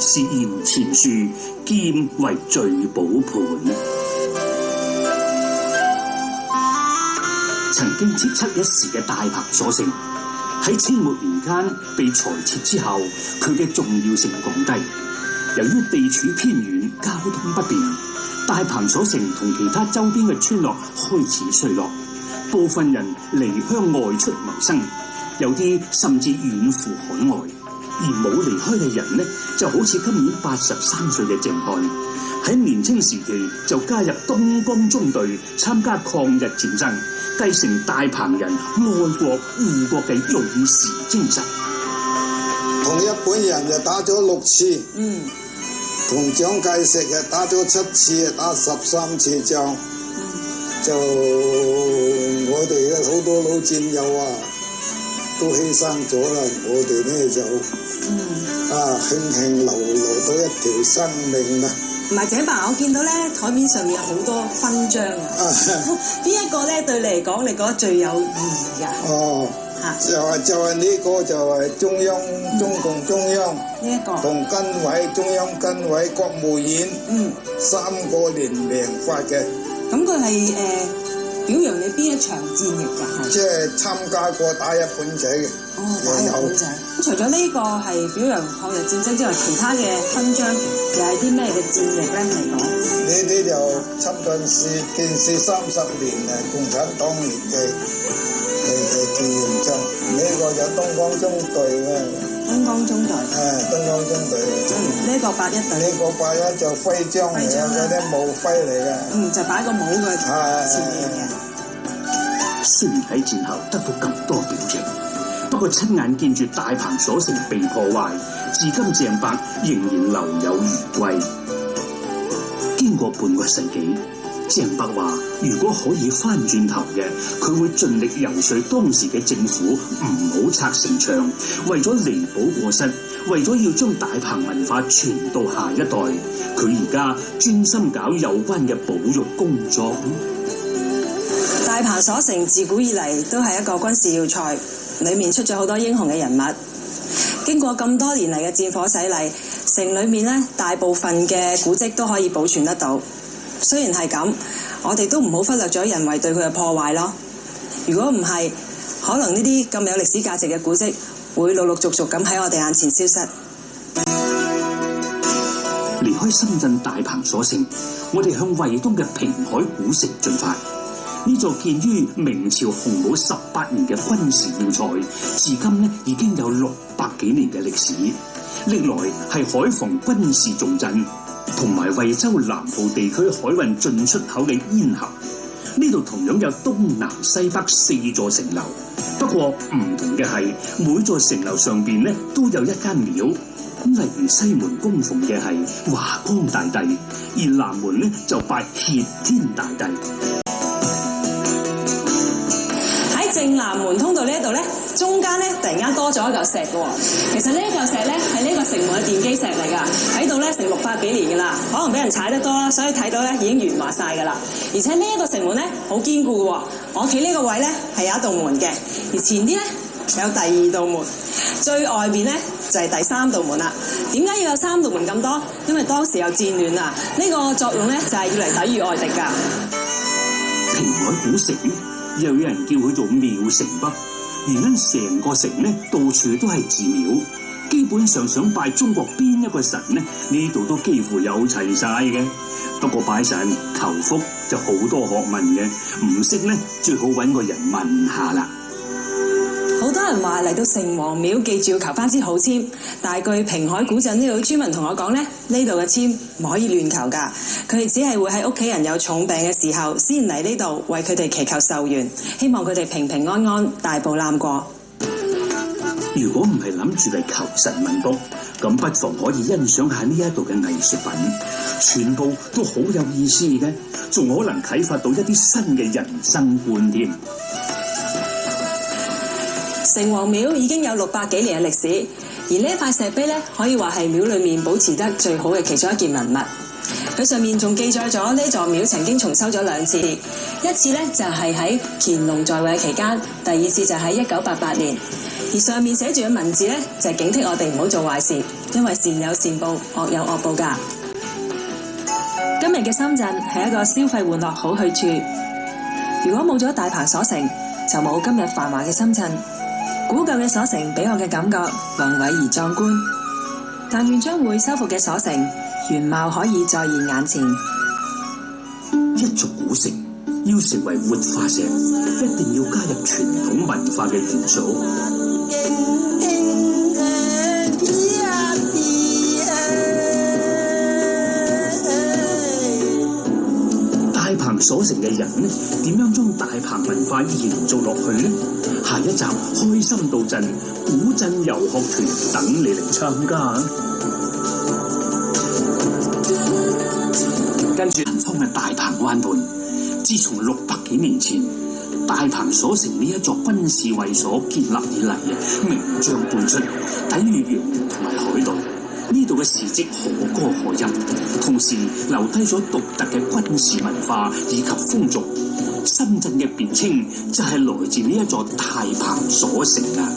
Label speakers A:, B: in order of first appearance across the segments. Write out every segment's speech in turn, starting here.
A: 是搖錢樹，劍為聚寶盤。曾經叱咤一時嘅大彭鎖城，喺清末年間被裁撤之後，佢嘅重要性降低。由於地處偏遠，交通不便，大彭鎖城同其他周邊嘅村落開始衰落，部分人離鄉外出謀生，有啲甚至遠赴海外。而冇離開嘅人呢，就好似今年83歲嘅鄭漢，喺年青時期就加入東江中隊參加抗日戰爭，繼承大彭人愛國護國嘅勇士精神。
B: 同日本人就打咗6次，同蔣介石就打咗7次，打13次仗，就我哋嘅好多老戰友啊都犧牲咗啦，我哋呢就慶幸留到一條生命啦。
C: 唔係井伯，我見到咧台面上面有好多勳章啊！邊一個咧對你嚟講，你覺得最有意義㗎？
B: 就係呢個就係中共中央
C: 呢一個
B: 同中央軍委國務院3個聯名發嘅。
C: 咁佢係表揚你邊一場戰役㗎？
B: 即係參加過打日本仔嘅。
C: 打日本仔。咁除咗呢個係表揚抗日戰爭之外，其他嘅勳章又係啲咩嘅戰役咧嚟講？
B: 呢啲就參軍建設30年共產黨員嘅紀念章。呢個就東江中隊嘅。
C: 東江中隊。
B: 東江中隊。
C: 呢個81隊。
B: 呢個81就徽章嚟嘅，嗰啲帽徽嚟嘅。
C: 就擺個帽嘅前面嘅。
A: 雖然喺戰後得到咁多表揚，不過親眼見住大彭鎖城被破壞，至今鄭伯仍然留有餘悸。經過半個世紀，鄭伯話：如果可以翻轉頭嘅，佢會盡力游說當時嘅政府唔好拆城牆，為咗彌補過失，為咗要將大彭文化傳到下一代，佢而家專心搞有關嘅保育工作。
C: 大彭鎖城自古以嚟都係一個軍事要塞，裏面出咗好多英雄嘅人物。經過咁多年嚟嘅戰火洗禮，城裏面呢大部分嘅古蹟都可以保存得到。雖然係咁，我哋都唔好忽略咗人為對佢嘅破壞咯。如果唔係，可能呢啲咁有歷史價值嘅古蹟會陸陸續續咁喺我哋眼前消失。
A: 離開深圳大彭鎖城，我哋向惠東嘅平海古城進發。呢座建於明朝洪武18年嘅軍事要塞，至今呢已經有600幾年嘅歷史，歷來係海防軍事重鎮，同埋惠州南部地區海運進出口嘅咽喉。呢度同樣有東南西北4座城樓，不過唔同嘅係每座城樓上邊呢都有一間廟。例如西門供奉嘅係華光大帝，而南門呢就拜協天大帝。
C: 正南門通道呢一度咧，中間咧突然間多咗一嚿石嘅喎。其實呢一嚿石咧係呢個城門嘅奠基石嚟㗎，喺度咧成600幾年㗎啦。可能俾人踩得多啦，所以睇到咧已經圓滑晒㗎啦。而且呢一個城門咧好堅固嘅喎。我企呢個位咧係有一道門嘅，而前啲咧有第2道門，最外邊咧就係第3道門啦。點解要有3道門咁多？因為當時有戰亂啊，呢個作用咧就係要嚟抵禦外敵㗎。
A: 平海古城又有人叫佢做廟城北，原因成個城呢到處都係寺廟，基本上想拜中國邊一個神呢，呢度都幾乎有齊晒嘅。不過拜神求福就好多學問嘅，唔識呢最好揾個人問下啦。
C: 好多人話嚟到城隍廟，記住要求翻支好籤，但係據平海古鎮呢度村民同我講呢，呢度嘅籤唔可以亂求㗎，佢哋只係會喺屋企人有重病嘅時候先嚟呢度為佢哋祈求壽緣，希望佢哋平平安安大步攬過。
A: 如果唔係諗住嚟求神問卜，咁不妨可以欣賞下呢一度嘅藝術品，全部都好有意思嘅，仲可能啟發到一啲新嘅人生觀添。
C: 城隍廟已經有600幾年嘅歷史，而呢一塊石碑咧，可以話係廟裏面保持得最好嘅其中一件文物。佢上面仲記載咗呢座廟曾經重修咗2次，一次咧就係喺乾隆在位期間，第2次就喺1988年。而上面寫住嘅文字咧，就係警惕我哋唔好做壞事。因為善有善報，惡有惡報㗎。今日嘅深圳係一個消費玩樂好去處，如果冇咗大鵬鎖城，就冇今日繁華嘅深圳。古舊嘅鎖城俾我嘅感覺宏偉而壯觀，但願將會修復嘅鎖城原貌可以再現眼前。
A: 一座古城要成為活化石，一定要加入傳統文化嘅元素。大鵬鎖城嘅人呢，點樣將大鵬文化延續落去呢？下一集開心到震古鎮遊學團等你嚟參加。跟住南方嘅大鵬灣畔，自從600幾年前大鵬鎖城呢一座軍事衛所建立以嚟，名將輩出，抵禦洋人同埋海盜。呢度嘅事蹟可歌可泣，同時留低咗獨特嘅軍事文化以及風俗。深圳嘅別稱就係來自呢一座大鵬鎖城啊！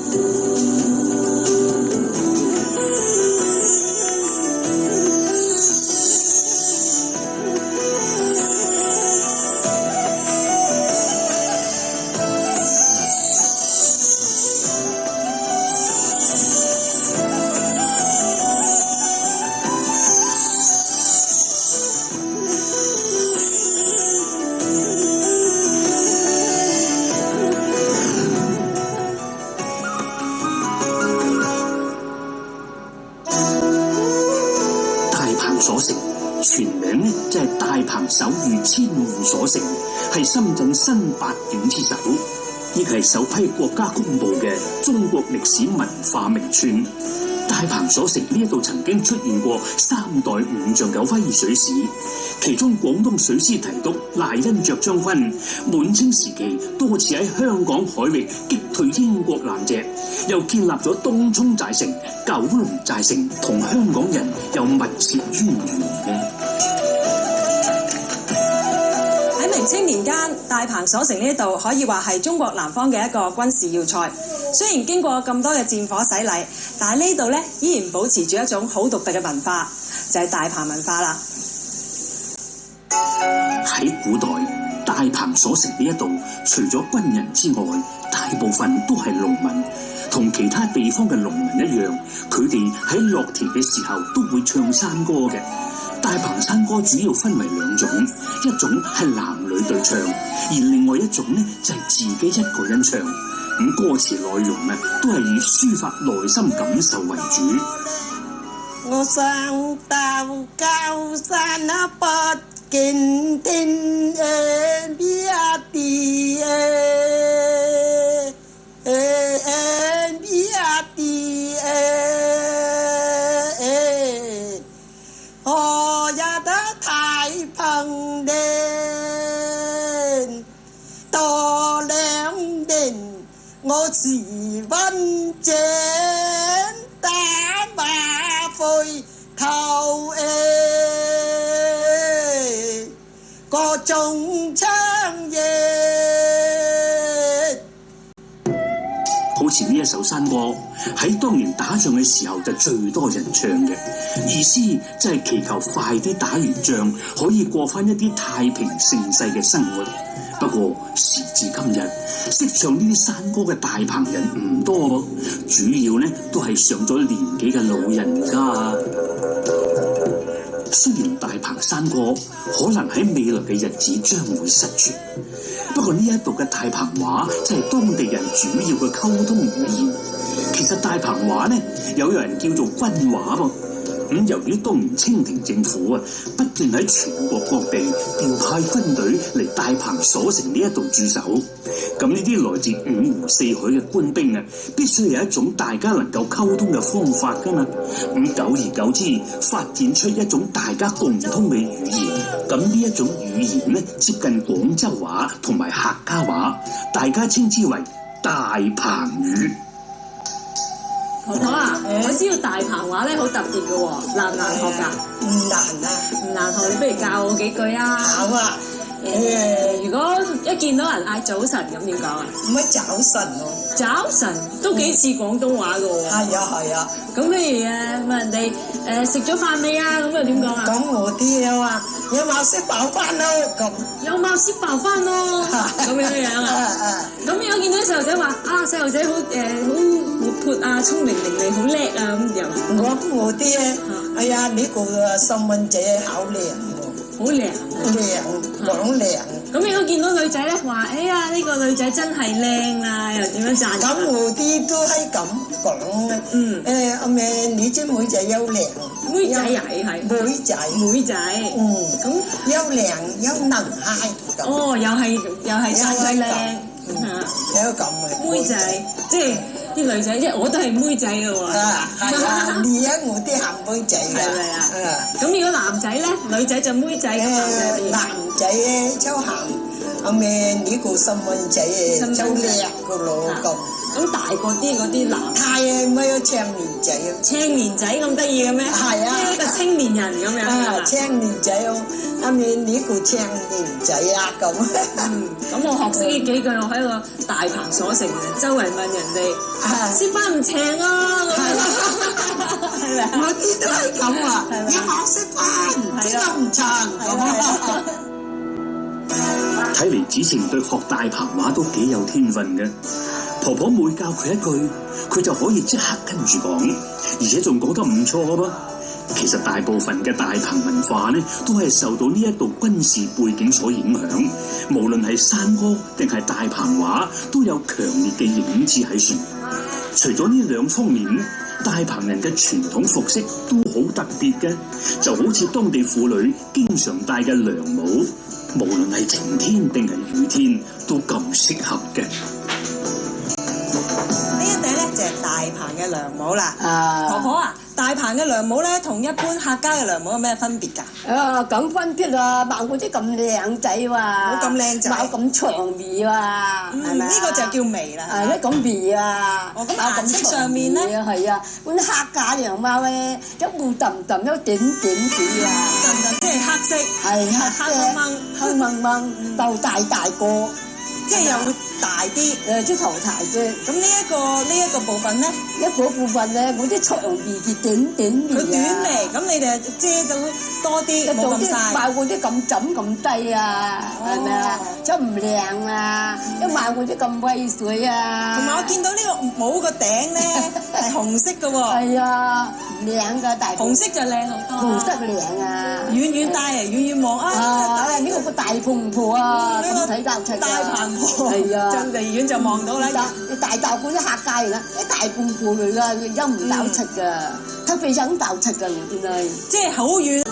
A: 鎖城全名呢就係大鵬守御千戶鎖城，係深圳新8景之首，亦係首批國家公布嘅中國歷史文化名村。大鵬鎖城呢一度曾經出現過3代5將嘅威水史，其中廣東水師提督賴恩爵將軍滿清時期多次喺香港海域擊退英國艦隻，又建立咗東涌寨城、九龍寨城，同香港人有密切淵源嘅。
C: 喺明清年間，大鵬鎖城呢度可以話係中國南方嘅一個軍事要塞。雖然經過咁多嘅戰火洗禮，但係呢度呢依然保持住一種好獨特嘅文化，就係大鵬文化啦。
A: 喺古代，大鵬鎖城呢一度除咗軍人之外，大部分都係農民，同其他地方嘅農民一樣，佢哋喺落田嘅時候都會唱山歌嘅。大鵬山歌主要分為2種，一種係男女對唱，而另外一種呢就係自己一個人唱。咁歌詞內容呢都係以抒發內心感受為主。
D: 我上到高山啊，不見天邊啊地邊啊地我也得太平的多兩年，我是溫正打馬回頭各種唱嘢。
A: 好似呢一首山歌喺當年打仗嘅時候就最多人唱嘅，意思就係祈求快啲打完仗，可以過翻一啲太平盛世嘅生活。不過時至今日，識唱呢啲山歌嘅大鵬人唔多，主要呢都係上咗年紀嘅老人家。雖然大鵬山歌可能喺未來嘅日子將會失傳，不過呢一度嘅大鵬話就係當地人主要嘅溝通語言。其實大鵬話呢，有人叫做軍話噃。由於當年清廷政府不斷喺全國各地調派軍隊嚟大鵬鎖城呢一度駐守，咁呢啲來自5湖4海嘅官兵必須有一種大家能夠溝通嘅方法噶嘛。久而久之，發展出一種大家共通嘅語言。咁呢一種語言呢，接近廣州話同埋客家話，大家稱之為大鵬語。
C: 婆婆啊，我知道大鵬話咧好特別嘅，難唔難學㗎？
D: 唔難啊，
C: 唔難學，你不如教我幾句啊？
D: 好啊，
C: 如果一見到人嗌早晨咁點講啊？
D: 唔係早晨咯。
C: 早晨都幾似廣東話㗎喎。
D: 係啊。
C: 咁譬如問人哋食咗飯未啊？咁又點講啊？
D: 咁我啲啊話有冇食飽飯咯？咁
C: 有冇食飽飯咯？咁樣啊？咁如果見到啲細路仔話啊，細路仔好活潑啊，聰明伶俐，好叻啊咁又？
D: 我啲咧，哎呀呢個細蚊仔好靚喎，
C: 好靚，
D: 講靚。
C: 咁如果見到女仔咧，話哎呀呢個女仔真係靚啊，又點樣讚？
D: 咁我啲都係咁講嘅。阿妹你隻妹仔又靚，
C: 妹仔又係
D: 妹仔，
C: 咁
D: 又靚又能嗨。
C: 哦，又係讚佢靚，
D: 有咁嘅
C: 妹仔，即係啲女仔，即係我都係妹仔嘅喎。
D: 係啊，你啊我啲係妹仔嘅，
C: 係咪啊？咁如果男仔咧，女仔就妹仔，
D: 男仔咧就行阿妹呢個細蚊仔就叻個咯咁。
C: 咁大個啲嗰啲男，
D: 係咪有青年仔啊？
C: 青年仔咁得意嘅咩？
D: 係啊，
C: 一個青年人咁樣。
D: 青年仔哦，阿妹呢個青年仔啊咁。
C: 咁我學識呢幾句，我喺個大棚所成嘅，周圍問人哋食飯唔請啊咁樣，係咪啊？
D: 我啲都係咁啊，有冇食飯？即刻唔撐咁。
A: 睇嚟子晴對學大棚話都幾有天分嘅。婆婆每教佢一句，佢就可以即刻跟住講，而且仲講得唔錯噃。其實大部分嘅大棚文化呢，都係受到呢一度軍事背景所影響，無論係山歌定係大棚話，都有強烈嘅影子喺處。除咗呢兩方面，大棚人嘅傳統服飾都好特別嘅，就好似當地婦女經常戴嘅涼帽，無論係晴天定係雨天，都咁適合嘅。
C: 呢一頂咧就係大棚嘅涼帽啦。婆婆啊，大棚嘅涼帽咧同一般客家嘅涼帽有咩分別㗎？
E: 咁分別啊，冇嗰啲咁靚仔喎，
C: 冇咁靚仔，
E: 冇咁長眉喎，係咪？
C: 呢個就叫眉啦。
E: 呢咁眉啊，
C: 咁顏色上面咧，
E: 係啊，嗰啲客家涼帽咧，一烏揼揼，一點點子啊，
C: 即係黑色，
E: 係
C: 黑掹掹，
E: 黑掹掹，頭大大個，
C: 即係又會大啲，
E: 即係頭大啫。
C: 咁呢一個部分咧，
E: 一個部分咧，嗰啲長眉嘅短眉啊，
C: 佢短眉，咁你哋遮到多啲，冇咁曬。
E: 買嗰啲咁枕咁低啊，係咪啊？即係唔靚啊！一買嗰啲咁威水啊！
C: 同埋我見到呢個帽個頂咧係紅色嘅喎。
E: 係啊，唔靚㗎，大
C: 紅色就靚好多。
E: 紅色靚啊！
C: 遠遠戴啊，遠遠望啊！
E: 呢個個大鳳婆啊，咁睇得出
C: 大棚婆
E: 係啊，
C: 就離遠就望到啦。
E: 大道嗰啲客家嚟啦，啲大鳳婆嚟㗎，陰唔到出㗎，特別陰到出㗎，真係。
C: 即係好遠。